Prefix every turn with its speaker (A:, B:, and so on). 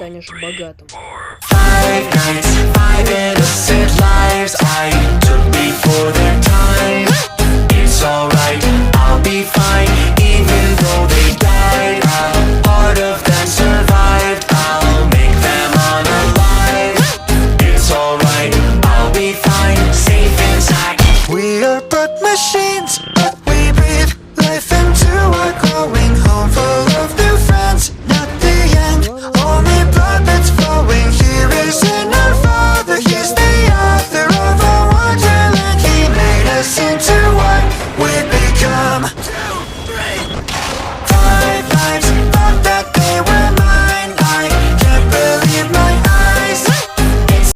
A: станешь богатым.
B: 5 nights, 5 innocent lives I took before their time. It's alright, I'll be fine. Even though they died, a part of them survived. I'll make them unalive. It's alright, I'll be fine. Safe inside. We are but machines,